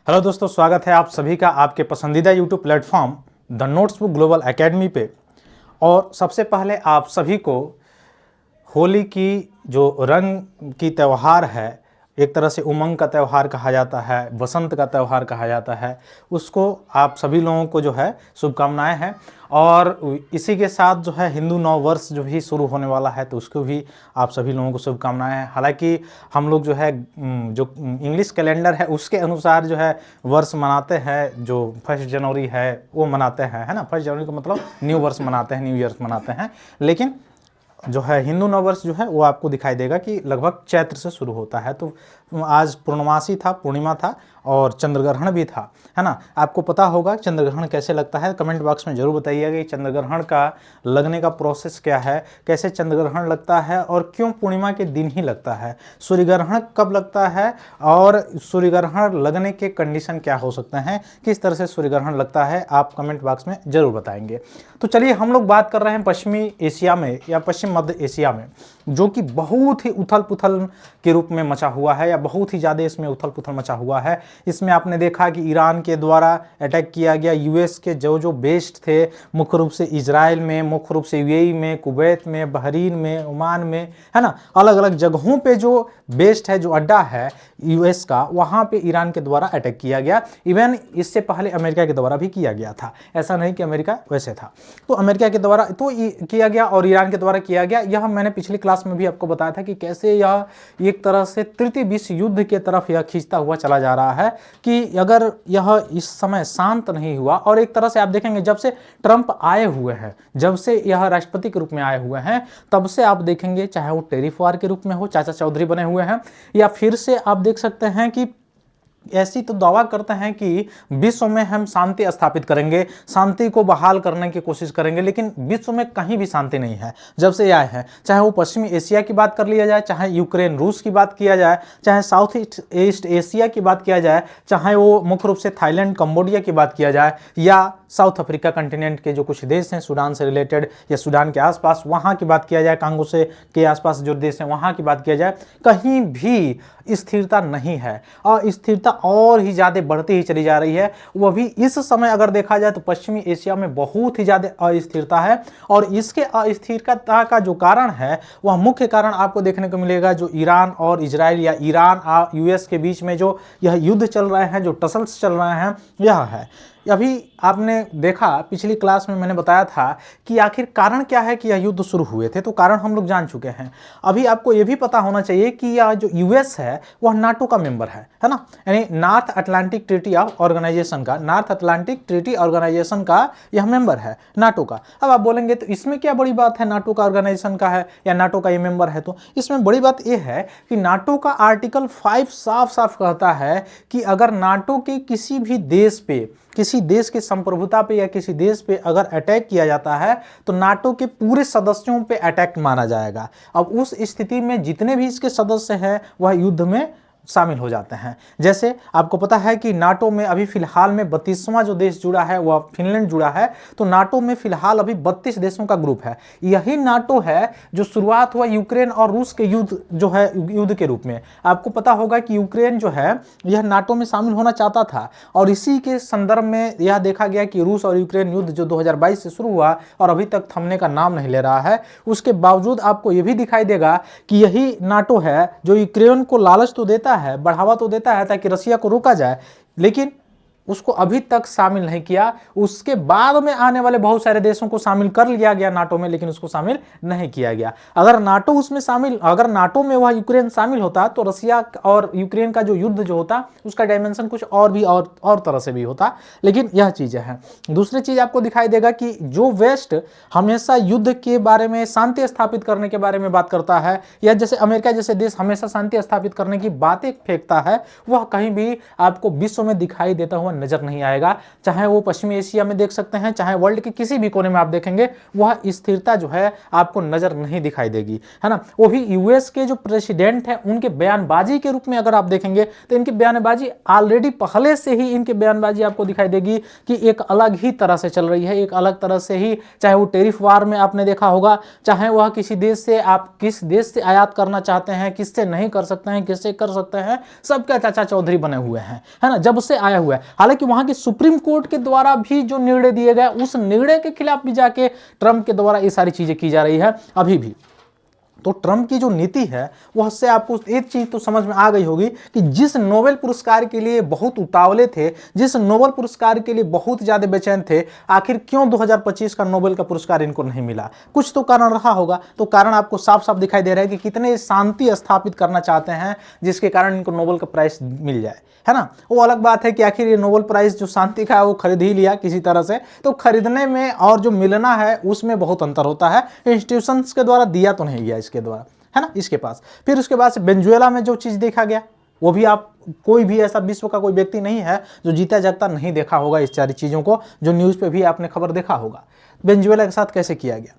Hello दोस्तों, स्वागत है आप सभी का आपके पसंदीदा YouTube platform the notebook global academy पे। और सबसे पहले आप सभी को होली की जो रंग की त्यौहार है, एक तरह से उमंग का त्यौहार कहा जाता है, वसंत का त्यौहार कहा जाता है, उसको आप सभी लोगों को जो है शुभकामनाएं हैं। और इसी के साथ जो है हिंदू नव वर्ष जो भी शुरू होने वाला है, तो उसको भी आप सभी लोगों को शुभकामनाएं हैं। हालांकि हम लोग जो है जो इंग्लिश कैलेंडर है उसके अनुसार जो है वर्ष मनाते हैं, जो 1 जनवरी है वो मनाते हैं, है ना। 1 जनवरी का मतलब न्यू वर्ष मनाते हैं, न्यू ईयर मनाते हैं। लेकिन जो है हिंदू नववर्ष जो है वो आपको दिखाई देगा कि लगभग चैत्र से शुरू होता है। तो आज पूर्णमासी था, पूर्णिमा था और चंद्रग्रहण भी था, है ना। आपको पता होगा चंद्रग्रहण कैसे लगता है, कमेंट बॉक्स में जरूर बताइएगा कि चंद्रग्रहण का लगने का प्रोसेस क्या है, कैसे चंद्रग्रहण लगता है और क्यों पूर्णिमा के दिन ही लगता है, सूर्यग्रहण कब लगता है और सूर्यग्रहण लगने के कंडीशन क्या हो सकते हैं, किस तरह से सूर्यग्रहण लगता है, आप कमेंट बॉक्स में जरूर बताएंगे। तो चलिए हम लोग बात कर रहे हैं पश्चिमी एशिया में या पश्चिम मध्य एशिया में, जो कि बहुत ही उथल पुथल के रूप में मचा हुआ है या बहुत ही ज़्यादा इसमें उथल पुथल मचा हुआ है। इसमें आपने देखा कि ईरान के द्वारा अटैक किया गया, यूएस के जो बेस्ड थे मुख्य रूप से इजराइल में, मुख्य रूप से यूएई में, कुवैत में, बहरीन में, ओमान में, है ना, अलग अलग जगहों पे जो बेस्ड है, जो अड्डा है यूएस का, वहाँ पे ईरान के द्वारा अटैक किया गया। इवन इससे पहले अमेरिका के द्वारा भी किया गया था, ऐसा नहीं कि अमेरिका वैसे था। तो अमेरिका के द्वारा तो किया गया और ईरान के द्वारा किया गया। यह मैंने पिछली क्लास में भी आपको बताया था कि कैसे यह एक तरह से तृतीय विश्व युद्ध के तरफ यह खींचता हुआ चला जा रहा है कि अगर यह इस समय शांत नहीं हुआ। और एक तरह से आप देखेंगे जब से ट्रंप आए हुए हैं, जब से यह राष्ट्रपति के रूप में आए हुए हैं, तब से आप देखेंगे चाहे वो टेरिफ वार के रूप में हो, चाचा चौधरी बने हुए हैं, या फिर से आप देख सकते हैं कि ऐसी तो दावा करते हैं कि विश्व में हम शांति स्थापित करेंगे, शांति को बहाल करने की कोशिश करेंगे, लेकिन विश्व में कहीं भी शांति नहीं है जब से आए हैं। चाहे वो पश्चिमी एशिया की बात कर लिया जाए, चाहे यूक्रेन रूस की बात किया जाए, चाहे साउथ ईस्ट एशिया की बात किया जाए, चाहे वो मुख्य रूप से थाईलैंड कंबोडिया की बात किया जाए, या साउथ अफ्रीका कंटिनेंट के जो कुछ देश हैं सूडान से रिलेटेड या सूडान के आसपास वहाँ की बात किया जाए, कांगो से के आसपास जो देश हैं वहाँ की बात किया जाए, कहीं भी स्थिरता नहीं है और स्थिरता और ही ज़्यादा बढ़ती ही चली जा रही है। वह भी इस समय अगर देखा जाए तो पश्चिमी एशिया में बहुत ही ज़्यादा अस्थिरता है। और इसके अस्थिरता का जो कारण है वह मुख्य कारण आपको देखने को मिलेगा जो ईरान और इजराइल या ईरान यूएस के बीच में जो यह युद्ध चल रहे हैं, जो टसल्स चल रहे हैं, यह है। अभी आपने देखा पिछली क्लास में मैंने बताया था कि आखिर कारण क्या है कि यह युद्ध शुरू हुए थे, तो कारण हम लोग जान चुके हैं। अभी आपको यह भी पता होना चाहिए कि यह जो यूएस है वह नाटो का मेंबर है ना, यानी North Atlantic Treaty of Organization का, नॉर्थ अटलांटिक ट्रीटी ऑर्गेनाइजेशन का यह मेंबर है नाटो का। अब आप बोलेंगे तो इसमें क्या बड़ी बात है, नाटो का ऑर्गेनाइजेशन का है या नाटो का ये मेंबर है, तो इसमें बड़ी बात यह है कि नाटो का आर्टिकल 5 साफ साफ कहता है कि अगर नाटो के किसी भी देश पे, किसी देश की संप्रभुता पे या किसी देश पे अगर अटैक किया जाता है तो नाटो के पूरे सदस्यों पे अटैक माना जाएगा। अब उस स्थिति में जितने भी इसके सदस्य हैं वह युद्ध में शामिल हो जाते हैं। जैसे आपको पता है कि नाटो में अभी फिलहाल में 32वां जो देश जुड़ा है वह फिनलैंड जुड़ा है, तो नाटो में फिलहाल अभी 32 देशों का ग्रुप है। यही नाटो है जो शुरुआत हुआ यूक्रेन और रूस के युद्ध जो है युद्ध के रूप में। आपको पता होगा कि यूक्रेन जो है यह नाटो में शामिल होना चाहता था और इसी के संदर्भ में यह देखा गया कि रूस और यूक्रेन युद्ध जो 2022 से शुरू हुआ और अभी तक थमने का नाम नहीं ले रहा है, उसके बावजूद आपको यह भी दिखाई देगा कि यही नाटो है जो यूक्रेन को लालच तो देता है, बढ़ावा तो देता है ताकि रसिया को रोका जाए, लेकिन उसको अभी तक शामिल नहीं किया। उसके बाद में आने वाले बहुत सारे देशों को शामिल कर लिया गया नाटो में, लेकिन उसको शामिल नहीं किया गया। अगर नाटो उसमें शामिल, अगर नाटो में वह यूक्रेन शामिल होता तो रसिया और यूक्रेन का जो युद्ध जो होता उसका डायमेंशन कुछ और भी और तरह से भी होता, लेकिन यह चीजें हैं। दूसरी चीज आपको दिखाई देगा कि जो वेस्ट हमेशा युद्ध के बारे में, शांति स्थापित करने के बारे में बात करता है, या जैसे अमेरिका जैसे देश हमेशा शांति स्थापित करने की बातें फेंकता है, वह कहीं भी आपको विश्व में दिखाई देता हुआ नजर नहीं आएगा। चाहे वो पश्चिमी एशिया में देख सकते हैं, चाहे वर्ल्ड के किसी भी कोने में आप देखेंगे, वह स्थिरता जो है आपको नजर नहीं दिखाई देगी, है ना। वो भी यूएस के जो प्रेसिडेंट है उनके बयानबाजी के रूप में अगर आप देखेंगे तो इनकी बयानबाजी ऑलरेडी पहले से ही इनकी बयानबाजी आपको दिखाई देगी कि एक अलग ही तरह से चल रही है, एक अलग तरह से ही, चाहे वो टेरिफ वार में आपने देखा होगा, चाहे वह किसी देश से आप किस देश से आयात करना चाहते हैं, किससे नहीं कर सकते हैं, किससे कर सकते हैं, सबके चाचा चौधरी बने हुए हैं, है ना, जब से आया हुआ है। हालांकि वहां की सुप्रीम कोर्ट के द्वारा भी जो निर्णय दिए गए उस निर्णय के खिलाफ भी जाके ट्रंप के द्वारा ये सारी चीजें की जा रही है अभी भी। तो ट्रंप की जो नीति है वह से आपको एक चीज तो समझ में आ गई होगी कि जिस नोबेल पुरस्कार के लिए बहुत उतावले थे, जिस नोबेल पुरस्कार के लिए बहुत ज्यादा बेचैन थे, आखिर क्यों 2025 का नोबेल का पुरस्कार इनको नहीं मिला। कुछ तो कारण रहा होगा। तो कारण आपको साफ साफ दिखाई दे रहा है कि कितने शांति स्थापित करना चाहते हैं जिसके कारण इनको नोबेल का प्राइज मिल जाए, है ना। वो अलग बात है कि आखिर ये नोबेल प्राइज जो शांति का है वो खरीद ही लिया किसी तरह से, तो खरीदने में और जो मिलना है उसमें बहुत अंतर होता है। इंस्टीट्यूशंस के द्वारा दिया तो नहीं गया इसके द्वारा, है ना, इसके पास। फिर उसके बाद से वेनेजुएला में जो चीज देखा गया, वो भी आप कोई भी ऐसा विश्व का कोई व्यक्ति नहीं है जो जीता जागता नहीं देखा होगा इस सारी चीजों को, जो न्यूज पे भी आपने खबर देखा होगा वेनेजुएला के साथ कैसे किया गया।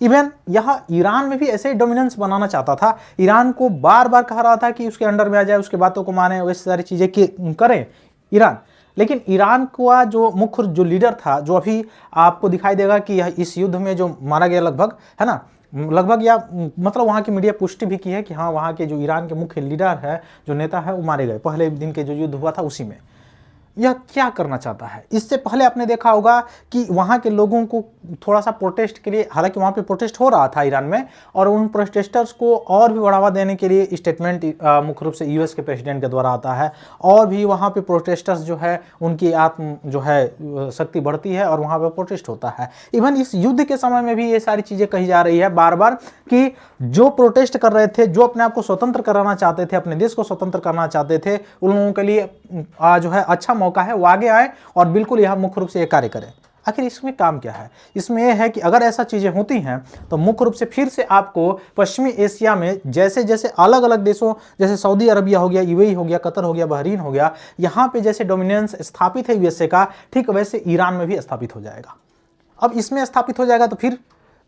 इवन यहाँ ईरान में भी ऐसे ही डोमिनेंस बनाना चाहता था, ईरान को बार बार कह रहा था कि उसके अंडर में आ जाए, उसके बातों को माने, वैसे सारी चीजें करें ईरान। लेकिन ईरान का जो मुख्य जो लीडर था, जो अभी आपको दिखाई देगा कि इस युद्ध में जो मारा गया लगभग, है ना, लगभग, या मतलब वहाँ की मीडिया पुष्टि भी की है कि हाँ वहाँ के जो ईरान के मुख्य लीडर है, जो नेता है, वो मारे गए पहले दिन के जो युद्ध हुआ था उसी में। यह क्या करना चाहता है? इससे पहले आपने देखा होगा कि वहाँ के लोगों को थोड़ा सा प्रोटेस्ट के लिए, हालांकि वहाँ पे प्रोटेस्ट हो रहा था ईरान में, और उन प्रोटेस्टर्स को और भी बढ़ावा देने के लिए स्टेटमेंट मुख्य रूप से यूएस के प्रेसिडेंट के द्वारा आता है, और भी वहाँ पे प्रोटेस्टर्स जो है उनकी आत्म जो है शक्ति बढ़ती है और वहाँ पे प्रोटेस्ट होता है। इवन इस युद्ध के समय में भी ये सारी चीज़ें कही जा रही है बार बार कि जो प्रोटेस्ट कर रहे थे, जो अपने आप को स्वतंत्र कराना चाहते थे, अपने देश को स्वतंत्र करना चाहते थे, उन लोगों के लिए जो है अच्छा मौका है, वो आगे आए और बिल्कुल यह मुख्य रूप से ये कार्य करें। आखिर इसमें काम क्या है? इसमें यह है कि अगर ऐसा चीजें होती हैं तो मुख्य रूप से फिर से आपको पश्चिमी एशिया में जैसे जैसे अलग अलग देशों, जैसे सऊदी अरबिया हो गया, यूएई हो गया, कतर हो गया, बहरीन हो गया, यहाँ पे जैसे डोमिनेंस स्थापित है यूएसए का, ठीक वैसे ईरान में भी स्थापित हो जाएगा। अब इसमें स्थापित हो जाएगा तो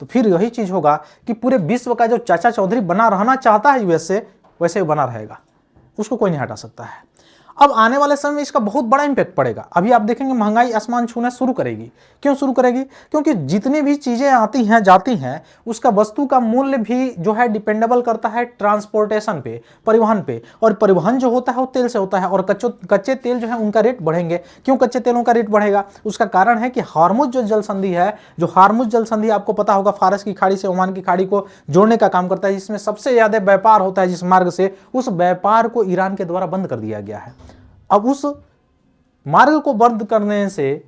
फिर यही चीज होगा कि पूरे विश्व का जो चाचा चौधरी बना रहना चाहता है यूएसए, वैसे बना रहेगा, उसको कोई नहीं हटा सकता है। अब आने वाले समय में इसका बहुत बड़ा इंपैक्ट पड़ेगा। अभी आप देखेंगे महंगाई आसमान छूना शुरू करेगी। क्यों शुरू करेगी? क्योंकि जितनी भी चीजें आती हैं जाती हैं, उसका वस्तु का मूल्य भी जो है डिपेंडेबल करता है ट्रांसपोर्टेशन पे, परिवहन पे, और परिवहन जो होता है वो तेल से होता है, और कच्चे तेल जो है उनका रेट बढ़ेंगे। क्यों कच्चे तेलों का रेट बढ़ेगा? उसका कारण है कि हार्मुज जो जल संधि है, जो हार्मुज जल संधि आपको पता होगा फारस की खाड़ी से ओमान की खाड़ी को जोड़ने का काम करता है, जिसमें सबसे ज्यादा व्यापार होता है जिस मार्ग से, उस व्यापार को ईरान के द्वारा बंद कर दिया गया है। अब उस मार्ग को बंद करने से,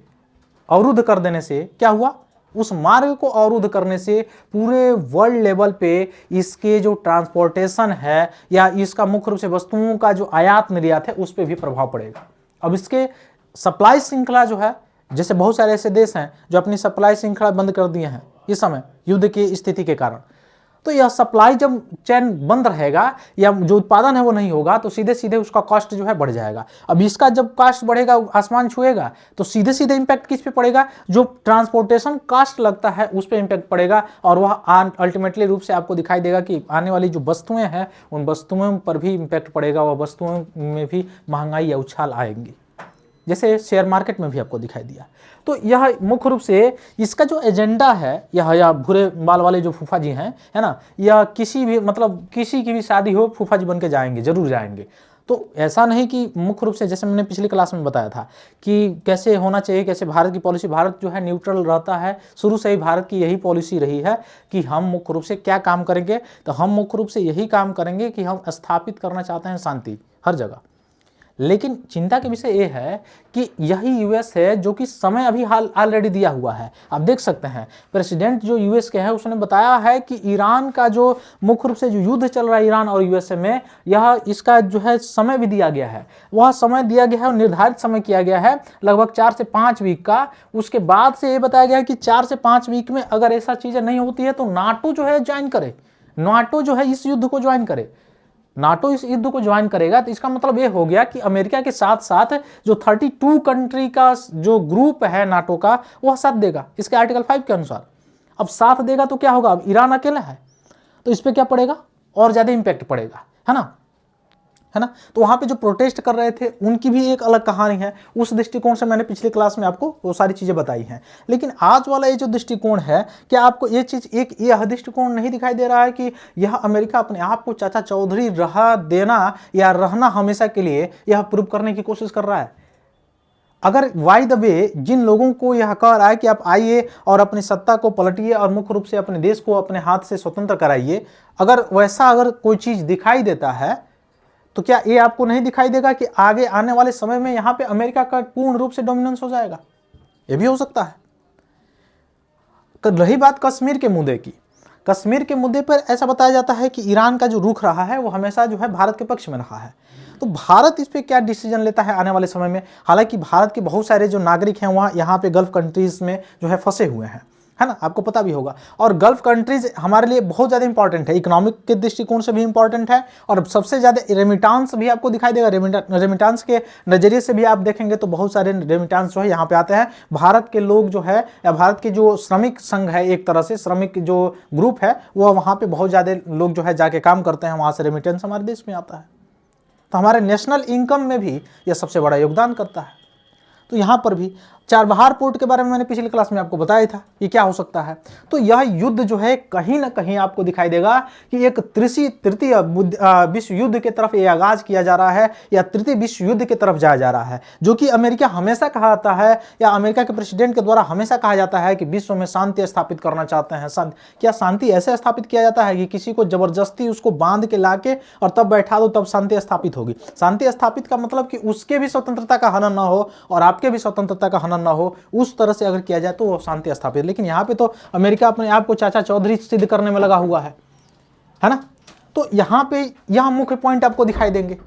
अवरुद्ध कर देने से क्या हुआ? उस मार्ग को अवरुद्ध करने से पूरे वर्ल्ड लेवल पे इसके जो ट्रांसपोर्टेशन है या इसका मुख्य रूप से वस्तुओं का जो आयात निर्यात है उस पर भी प्रभाव पड़ेगा। अब इसके सप्लाई श्रृंखला जो है, जैसे बहुत सारे ऐसे देश हैं जो अपनी सप्लाई श्रृंखला बंद कर दिए हैं इस समय युद्ध की स्थिति के कारण, तो यह सप्लाई जब चेन बंद रहेगा या जो उत्पादन है वो नहीं होगा तो सीधे सीधे उसका कॉस्ट जो है बढ़ जाएगा। अब इसका जब कॉस्ट बढ़ेगा, आसमान छुएगा, तो सीधे सीधे इंपैक्ट किस पे पड़ेगा? जो ट्रांसपोर्टेशन कॉस्ट लगता है उस पे इंपैक्ट पड़ेगा, और वह अल्टीमेटली रूप से आपको दिखाई देगा कि आने वाली जो वस्तुएं हैं उन वस्तुओं पर भी इंपैक्ट पड़ेगा, वह वस्तुओं में भी महंगाई या उछाल आएंगी, जैसे शेयर मार्केट में भी आपको दिखाई दिया। तो यह मुख्य रूप से इसका जो एजेंडा है, यह या भूरे बाल वाले जो फूफा जी हैं, है ना, या किसी भी मतलब किसी की भी शादी हो फूफा जी बन के जाएंगे, जरूर जाएंगे। तो ऐसा नहीं कि मुख्य रूप से, जैसे मैंने पिछली क्लास में बताया था कि कैसे होना चाहिए, कैसे भारत की पॉलिसी, भारत जो है न्यूट्रल रहता है, शुरू से ही भारत की यही पॉलिसी रही है कि हम मुख्य रूप से क्या काम करेंगे, तो हम मुख्य रूप से यही काम करेंगे कि हम स्थापित करना चाहते हैं शांति हर जगह। लेकिन चिंता के विषय ये है कि यही यूएस है जो कि समय अभी हाल ऑलरेडी दिया हुआ है। आप देख सकते हैं प्रेसिडेंट जो यूएस के हैं उसने बताया है कि ईरान का जो मुख्य रूप से जो युद्ध चल रहा है ईरान और यूएसए में, यह इसका जो है समय भी दिया गया है, वह समय दिया गया है और निर्धारित समय किया गया है लगभग 4 से 5 वीक का। उसके बाद से ये बताया गया है कि 4 से 5 वीक में अगर ऐसा चीजें नहीं होती है तो नाटो जो है ज्वाइन करे, नाटो जो है इस युद्ध को ज्वाइन करे। नाटो इस युद्ध को ज्वाइन करेगा तो इसका मतलब ये हो गया कि अमेरिका के साथ साथ जो 32 कंट्री का जो ग्रुप है नाटो का वह साथ देगा इसके आर्टिकल 5 के अनुसार। अब साथ देगा तो क्या होगा, अब ईरान अकेला है तो इस पर क्या पड़ेगा, और ज्यादा इंपैक्ट पड़ेगा, है ना। तो वहां पे जो प्रोटेस्ट कर रहे थे उनकी भी एक अलग कहानी है, उस दृष्टिकोण से मैंने पिछली क्लास में आपको वो सारी चीजें बताई हैं। लेकिन आज वाला ये जो दृष्टिकोण है, क्या आपको ये चीज एक यह दृष्टिकोण नहीं दिखाई दे रहा है कि यह अमेरिका अपने आप को चाचा चौधरी रहा देना या रहना हमेशा के लिए यह प्रूव करने की कोशिश कर रहा है। अगर बाय द वे जिन लोगों को यह कह रहा है कि आप आइए और अपनी सत्ता को पलटिए और मुख्य रूप से अपने देश को अपने हाथ से स्वतंत्र कराइए, अगर वैसा अगर कोई चीज दिखाई देता है तो क्या ये आपको नहीं दिखाई देगा कि आगे आने वाले समय में यहां पे अमेरिका का पूर्ण रूप से डोमिनेंस हो जाएगा? ये भी हो सकता है। तो रही बात कश्मीर के मुद्दे की, कश्मीर के मुद्दे पर ऐसा बताया जाता है कि ईरान का जो रुख रहा है वो हमेशा जो है भारत के पक्ष में रहा है। तो भारत इस पे क्या डिसीजन लेता है आने वाले समय में? हालांकि भारत के बहुत सारे जो नागरिक हैं वहाँ यहाँ पे गल्फ कंट्रीज में जो है फंसे हुए हैं, है ना, आपको पता भी होगा। और गल्फ कंट्रीज हमारे लिए बहुत ज़्यादा इंपॉर्टेंट है, इकोनॉमिक के दृष्टिकोण से भी इंपॉर्टेंट है और सबसे ज़्यादा रेमिटांस भी आपको दिखाई देगा। रेमिटांस के नज़रिए से भी आप देखेंगे तो बहुत सारे रेमिटांस जो है यहाँ पे आते हैं। भारत के लोग जो है या भारत के जो श्रमिक संघ है, एक तरह से श्रमिक जो ग्रुप है, वो वहाँ पे बहुत ज़्यादा लोग जो है जाके काम करते हैं, वहाँ से रेमिटेंस हमारे देश में आता है। तो हमारे नेशनल इनकम में भी यह सबसे बड़ा योगदान करता है। तो यहाँ पर भी चाबहार पोर्ट के बारे में मैंने पिछली क्लास में आपको बताया था ये क्या हो सकता है। तो यह युद्ध जो है कहीं ना कहीं आपको दिखाई देगा कि एक तृतीय विश्व युद्ध के तरफ ये आगाज किया जा रहा है या तृतीय विश्व युद्ध की तरफ जाया जा रहा है, जो कि अमेरिका हमेशा कहा जाता है या अमेरिका के प्रेसिडेंट के द्वारा हमेशा कहा जाता है कि विश्व में शांति स्थापित करना चाहते हैं। क्या शांति ऐसे स्थापित किया जाता है कि किसी को जबरदस्ती उसको बांध के लाके और तब बैठा दो तब शांति स्थापित होगी? शांति स्थापित का मतलब कि उसके भी स्वतंत्रता का हनन ना हो और आपके भी स्वतंत्रता का हनन ना हो, उस तरह से अगर किया जाए तो वो शांति स्थापित। लेकिन यहाँ पे तो अमेरिका अपने आप को चाचा चौधरी सिद्ध करने में लगा हुआ है ना। तो यहाँ पे यह मुख्य पॉइंट आपको दिखाई देंगे।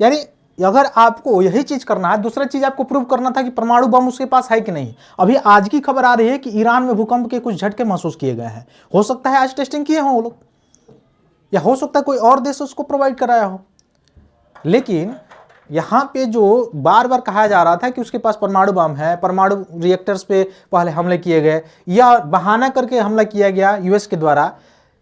यानी अगर आपको यही चीज करना है, दूसरा चीज आपको प्रूव करना था कि परमाणु बम उसके पास है कि नहीं। अभी आज की खबर आ रही है कि ईरान में भूकंप के कुछ झटके महसूस किए गए हैं। हो सकता है आज टेस्टिंग किए हों वो लोग, या हो सकता है कोई और देश उसको प्रोवाइड कराया हो। लेकिन यहाँ पे जो बार बार कहा जा रहा था कि उसके पास परमाणु बम है, परमाणु रिएक्टर्स पे पहले हमले किए गए या बहाना करके हमला किया गया यूएस के द्वारा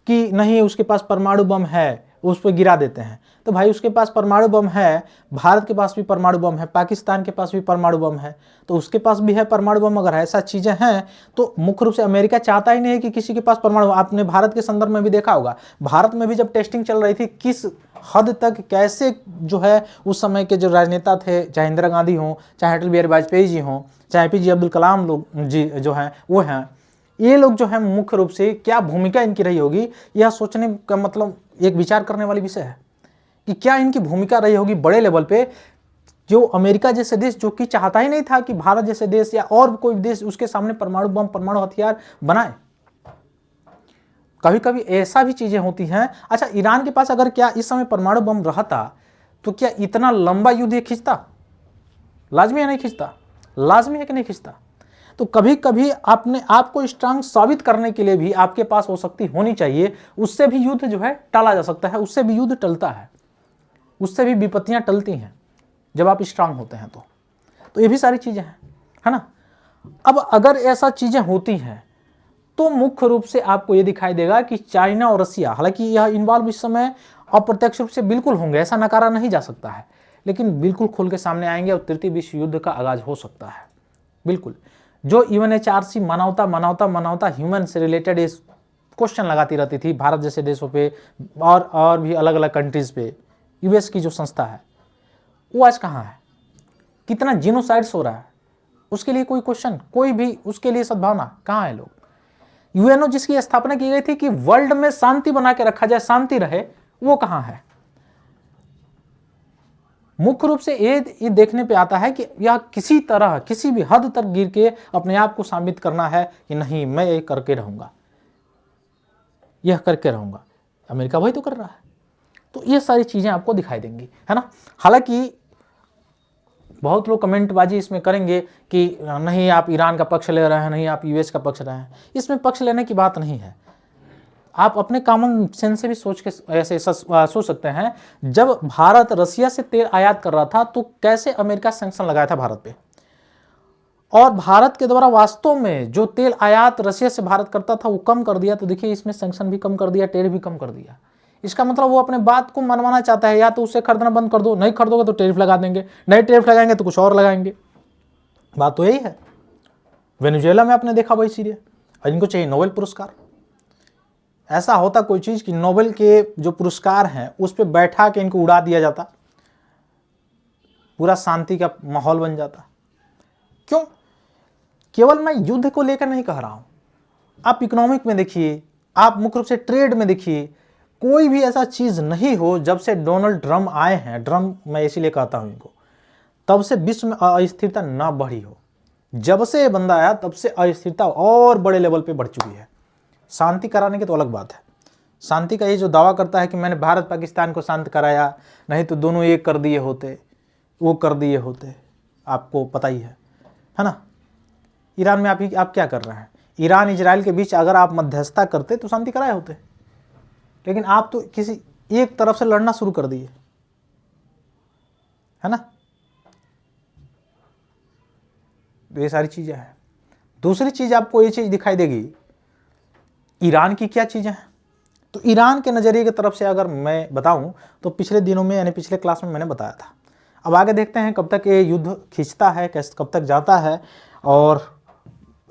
कि नहीं उसके पास परमाणु बम है, उस पर गिरा देते हैं। तो भाई उसके पास परमाणु बम है, भारत के पास भी परमाणु बम है, पाकिस्तान के पास भी परमाणु बम है, तो उसके पास भी है परमाणु बम। अगर ऐसा चीज़ें हैं तो मुख्य रूप से अमेरिका चाहता ही नहीं है कि किसी के पास परमाणु। आपने भारत के संदर्भ में भी देखा होगा, भारत में भी जब टेस्टिंग चल रही थी किस हद तक कैसे जो है उस समय के जो राजनेता थे, चाहे इंदिरा गांधी हों, चाहे अटल बिहारी वाजपेयी जी हों, चाहे APJ अब्दुल कलाम लोग जी जो हैं वो हैं, ये लोग जो है मुख्य रूप से क्या भूमिका इनकी रही होगी, यह सोचने का मतलब एक विचार करने वाली विषय है कि क्या इनकी भूमिका रही होगी बड़े लेवल पे। जो अमेरिका जैसे देश जो कि चाहता ही नहीं था कि भारत जैसे देश या और कोई देश उसके सामने परमाणु बम परमाणु हथियार बनाए। कभी कभी ऐसा भी चीजें होती हैं। अच्छा, ईरान के पास अगर क्या इस समय परमाणु बम रहता तो क्या इतना लंबा युद्ध ये खींचता? लाजमी है नहीं खींचता, लाजमी है कि नहीं खींचता। तो कभी कभी अपने आप को स्ट्रांग साबित करने के लिए भी आपके पास वो शक्ति होनी चाहिए, उससे भी युद्ध जो है टाला जा सकता है, उससे भी युद्ध टलता है, उससे भी विपत्तियां टलती हैं जब आप स्ट्रांग होते हैं। तो ये भी सारी चीजें हैं, है ना। अब अगर ऐसा चीजें होती हैं तो मुख्य रूप से आपको ये दिखाई देगा कि चाइना और रसिया, हालांकि यह इन्वॉल्व इस समय अप्रत्यक्ष रूप से बिल्कुल होंगे, ऐसा नकारा नहीं जा सकता है, लेकिन बिल्कुल खुल के सामने आएंगे और तृतीय विश्व युद्ध का आगाज हो सकता है। बिल्कुल जो UNHRC मानवता ह्यूमन से रिलेटेड इस क्वेश्चन लगाती रहती थी भारत जैसे देशों पे और भी अलग अलग कंट्रीज पे, US की जो संस्था है वो आज कहाँ है? कितना जीनोसाइड्स हो रहा है उसके लिए कोई क्वेश्चन, कोई भी उसके लिए सद्भावना कहाँ है? लोग UNO जिसकी स्थापना की गई थी कि वर्ल्ड में शांति बना के रखा जाए, शांति रहे, वो कहाँ है? मुख्य रूप से ये देखने पे आता है कि यह किसी तरह किसी भी हद तक गिर के अपने आप को साबित करना है कि नहीं मैं ये करके रहूंगा, यह करके रहूंगा। अमेरिका वही तो कर रहा है। तो ये सारी चीजें आपको दिखाई देंगी, है ना। हालांकि बहुत लोग कमेंटबाजी इसमें करेंगे कि नहीं आप ईरान का पक्ष ले रहे हैं, नहीं आप US का पक्ष ले रहे हैं। इसमें पक्ष लेने की बात नहीं है। आप अपने कॉमन सेंस से भी सोच के ऐसे सोच सकते हैं, जब भारत रसिया से तेल आयात कर रहा था तो कैसे अमेरिका सैंक्शन लगाया था भारत पे, और भारत के द्वारा वास्तव में जो तेल आयात रसिया से भारत करता था वो कम कर दिया। तो देखिए इसमें सैंक्शन भी कम कर दिया, टैरिफ भी कम कर दिया। इसका मतलब वो अपने बात को मनवाना चाहता है, या तो उससे खरीदना बंद कर दो, नहीं खरीदोगे तो टैरिफ लगा देंगे, नहीं टैरिफ लगाएंगे तो कुछ और लगाएंगे। बात तो यही है। वेनेजुएला में आपने देखा वही सीरिया, और इनको चाहिए नोबेल पुरस्कार। ऐसा होता कोई चीज कि नोबेल के जो पुरस्कार हैं उस पर बैठा के इनको उड़ा दिया जाता, पूरा शांति का माहौल बन जाता। क्यों? केवल मैं युद्ध को लेकर नहीं कह रहा हूं, आप इकोनॉमिक में देखिए, आप मुख्य रूप से ट्रेड में देखिए, कोई भी ऐसा चीज नहीं हो जब से डोनाल्ड ट्रम्प आए हैं, ट्रम्प मैं इसीलिए कहता हूं इनको, तब से विश्व में अस्थिरता ना बढ़ी हो। जब से ये बंदा आया तब से अस्थिरता और बड़े लेवल पे बढ़ चुकी है। शांति कराने की तो अलग बात है, शांति का ये जो दावा करता है कि मैंने भारत पाकिस्तान को शांत कराया, नहीं तो दोनों एक कर दिए होते, वो कर दिए होते, आपको पता ही है ना। ईरान में आप क्या कर रहे हैं? ईरान इजराइल के बीच अगर आप मध्यस्थता करते तो शांति कराए होते, लेकिन आप तो किसी एक तरफ से लड़ना शुरू कर दिए, है ना। तो ये सारी चीजें हैं। दूसरी चीज आपको ये चीज दिखाई देगी, ईरान की क्या चीजें हैं। तो ईरान के नजरिए की तरफ से अगर मैं बताऊं तो पिछले दिनों में यानी पिछले क्लास में मैंने बताया था। अब आगे देखते हैं कब तक ये युद्ध खींचता है, कैसे कब तक जाता है, और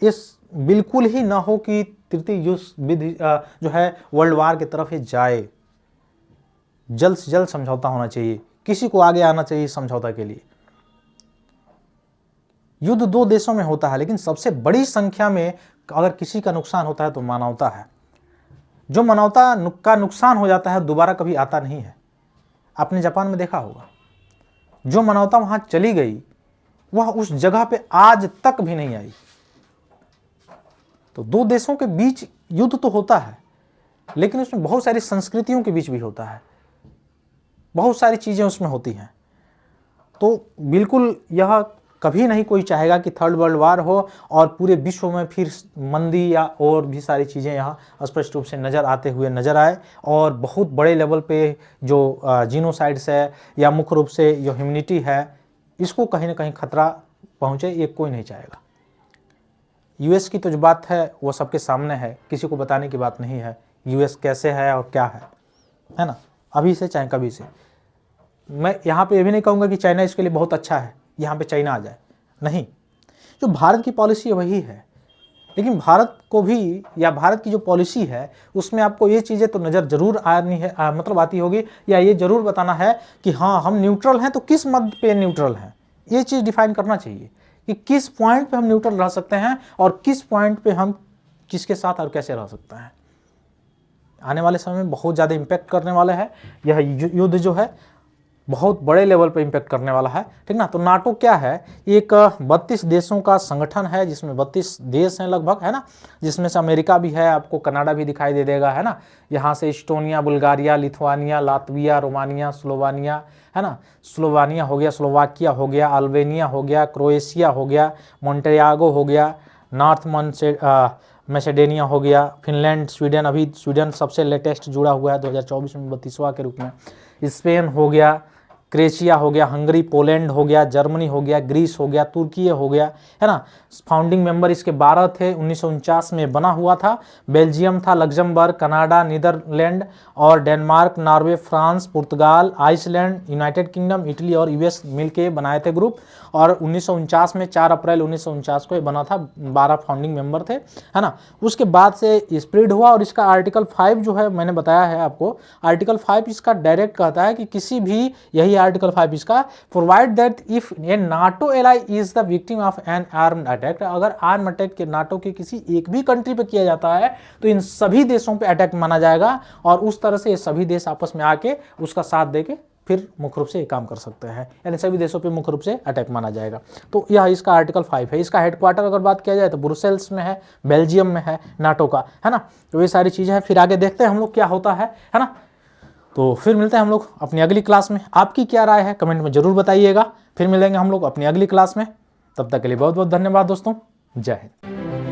इस बिल्कुल ही ना हो कि तृतीय युद्ध जो है वर्ल्ड वार की तरफ ही जाए। जल्द से जल्द समझौता होना चाहिए, किसी को आगे आना चाहिए समझौता के लिए। युद्ध दो देशों में होता है, लेकिन सबसे बड़ी संख्या में अगर किसी का नुकसान होता है तो मानवता है। जो मानवता का नुकसान हो जाता है दोबारा कभी आता नहीं है। आपने जापान में देखा होगा, जो मानवता वहां चली गई वह उस जगह पे आज तक भी नहीं आई। तो दो देशों के बीच युद्ध तो होता है, लेकिन उसमें बहुत सारी संस्कृतियों के बीच भी होता है, बहुत सारी चीजें उसमें होती हैं। तो बिल्कुल यह कभी नहीं कोई चाहेगा कि थर्ड वर्ल्ड वार हो और पूरे विश्व में फिर मंदी या और भी सारी चीज़ें यहाँ स्पष्ट रूप से नज़र आते हुए नज़र आए, और बहुत बड़े लेवल पे जो जीनोसाइड्स है या मुख्य रूप से जो ह्यूमैनिटी है इसको कहीं ना कहीं खतरा पहुँचे, ये कोई नहीं चाहेगा। यूएस की तो जो बात है वो सबके सामने है, किसी को बताने की बात नहीं है यूएस कैसे है और क्या है ना। अभी से चाहे कभी से, मैं यहाँ पे ये भी नहीं कहूँगा कि चाइना इसके लिए बहुत अच्छा है, यहाँ पे चाइना आ जाए, नहीं। जो भारत की पॉलिसी है वही है, लेकिन भारत को भी या भारत की जो पॉलिसी है उसमें आपको ये चीज़ें तो नज़र जरूर आनी है, मतलब आती होगी, या ये जरूर बताना है कि हाँ हम न्यूट्रल हैं तो किस मद पे न्यूट्रल हैं, ये चीज़ डिफाइन करना चाहिए कि किस पॉइंट पे हम न्यूट्रल रह सकते हैं और किस पॉइंट पे हम किसके साथ और कैसे रह सकते हैं। आने वाले समय में बहुत ज़्यादा इम्पैक्ट करने वाला है यह युद्ध, जो है बहुत बड़े लेवल पे इम्पैक्ट करने वाला है, ठीक ना। तो नाटो क्या है? एक 32 देशों का संगठन है जिसमें 32 देश हैं लगभग, है ना, जिसमें से अमेरिका भी है, आपको कनाडा भी दिखाई दे देगा, है ना। यहाँ से Estonia, Bulgaria, Lithuania, Latvia, Romania, Slovenia, है ना, स्लोवानिया हो गया, स्लोवाकिया हो गया, अल्बेनिया हो गया, क्रोएशिया हो गया, मोन्टेरियागो हो गया, नॉर्थ मैसेडोनिया हो गया, फिनलैंड, स्वीडन, अभी स्वीडन सबसे लेटेस्ट जुड़ा हुआ है 2024 में 32वां के रूप में, स्पेन हो गया, क्रोएशिया हो गया, हंगरी, पोलैंड हो गया, जर्मनी हो गया, ग्रीस हो गया, तुर्की हो गया, है ना। फाउंडिंग मेंबर इसके 12 थे, 1949 में बना हुआ था। बेल्जियम था, लग्जमबर्ग, कनाडा, नीदरलैंड और डेनमार्क, नॉर्वे, फ्रांस, पुर्तगाल, आइसलैंड, यूनाइटेड किंगडम, इटली और यूएस मिलके बनाए थे ग्रुप। और 1949 में 4 अप्रैल 1949 को ये बना था, 12 फाउंडिंग मेंबर थे, है ना। उसके बाद से स्प्रेड हुआ, और इसका आर्टिकल 5 जो है मैंने बताया है आपको, आर्टिकल 5 इसका डायरेक्ट कहता है कि किसी भी, यही आर्टिकल 5 इसका, provide that if A NATO ally is the victim of N armed attack, अगर आर्म अटैक के नाटो के किसी एक भी कंट्री पे किया जाता है तो इन सभी देशों पे अटैक माना जाएगा, और उस तरह से ये सभी देश आपस में आके उसका साथ देके फिर मुख्य रूप से ये काम कर सकते हैं, यानी सभी देशों पे मुख्य रूप से अटैक माना जाएगा। तो यह इसका आर्टिकल 5 है। इसका हेडक्वार्टर अगर बात किया जाए तो ब्रुसेल्स में है, बेल्जियम में है नाटो का, है ना। तो ये सारी चीज़ें हैं। फिर आगे देखते हैं हम लोग क्या होता है ना। तो फिर मिलते हैं हम लोग अपनी अगली क्लास में। आपकी क्या राय है कमेंट में जरूर बताइएगा। फिर मिलेंगे हम लोग अपनी अगली क्लास में, तब तक के लिए बहुत बहुत धन्यवाद दोस्तों। जय हिंद।